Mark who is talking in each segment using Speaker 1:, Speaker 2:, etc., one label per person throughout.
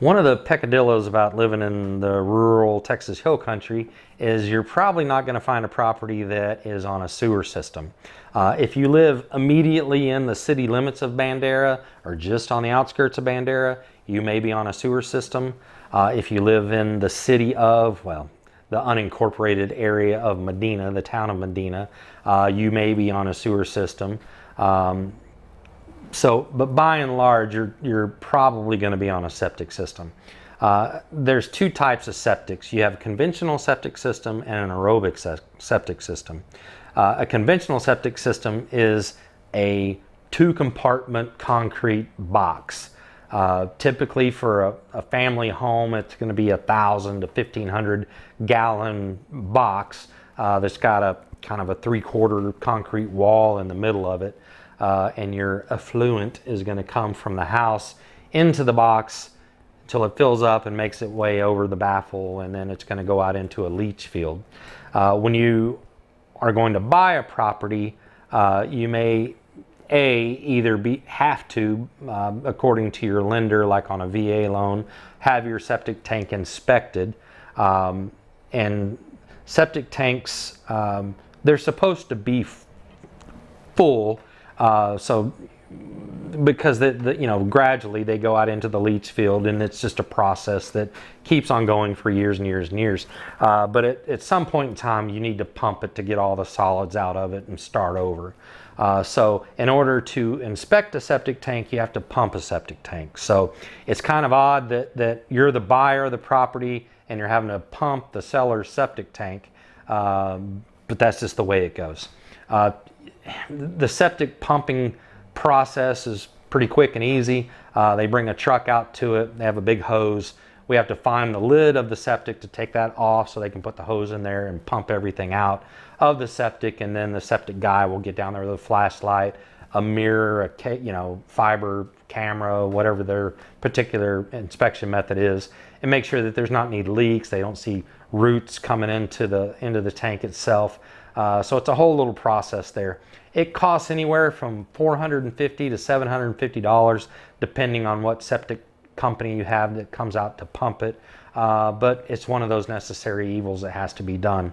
Speaker 1: One of the peccadillos about living in the rural Texas Hill Country is you're probably not going to find a property that is on a sewer system. If you live immediately in the city limits of Bandera or just on the outskirts of Bandera, you may be on a sewer system. If you live in the city of, well, the unincorporated area of Medina, the town of Medina, you may be on a sewer system. But by and large, you're probably going to be on a septic system. There's two types of septics. You have a conventional septic system and an aerobic septic system. A conventional septic system is a two-compartment concrete box. Typically for a family home, it's going to be 1,000 to 1,500 gallon box that's got a kind of a 3/4 concrete wall in the middle of it. And your effluent is going to come from the house into the box until it fills up and makes its way over the baffle, and then it's going to go out into a leach field. When you are going to buy a property, you may either have to, according to your lender, like on a VA loan, have your septic tank inspected. And septic tanks, they're supposed to be full. Because gradually they go out into the leach field, and it's just a process that keeps on going for years and years and years. But at some point in time, you need to pump it to get all the solids out of it and start over. So in order to inspect a septic tank, you have to pump a septic tank. So it's kind of odd that you're the buyer of the property and you're having to pump the seller's septic tank, but that's just the way it goes. The septic pumping process is pretty quick and easy. They bring a truck out to it. They have a big hose. We have to find the lid of the septic to take that off so they can put the hose in there and pump everything out of the septic. And then the septic guy will get down there with a flashlight, a mirror, a fiber camera, whatever their particular inspection method is, and make sure that there's not any leaks. They don't see roots coming into the tank itself. So it's a whole little process there. It costs anywhere from $450 to $750 depending on what septic company you have that comes out to pump it. But it's one of those necessary evils that has to be done.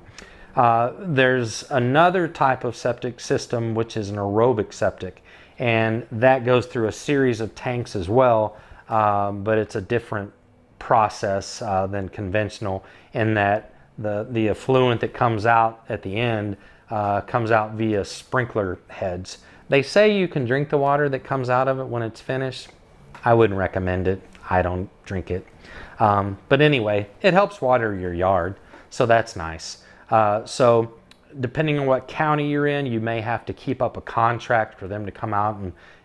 Speaker 1: There's another type of septic system, which is an aerobic septic, and that goes through a series of tanks as well, but it's a different process than conventional in that the effluent that comes out at the end comes out via sprinkler heads. They say you can drink the water that comes out of it when it's finished. I wouldn't recommend it. I don't drink it. But anyway, it helps water your yard, so that's nice. So depending on what county you're in, you may have to keep up a contract for them to come out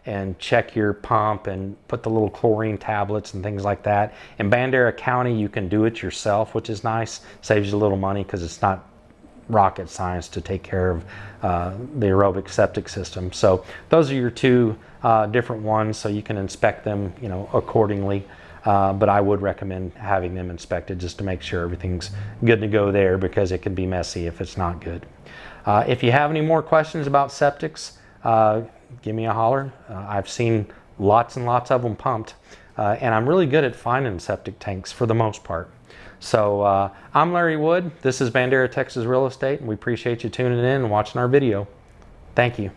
Speaker 1: and check your pump and put the little chlorine tablets and things like that. In Bandera County, you can do it yourself, which is nice. Saves you a little money because it's not rocket science to take care of the aerobic septic system. So those are your two different ones, so you can inspect them accordingly. But I would recommend having them inspected just to make sure everything's good to go there, because it can be messy if it's not good. If you have any more questions about septics, give me a holler. I've seen lots and lots of them pumped, and I'm really good at finding septic tanks for the most part. So I'm Larry Wood. This is Bandera Texas Real Estate, and we appreciate you tuning in and watching our video. Thank you.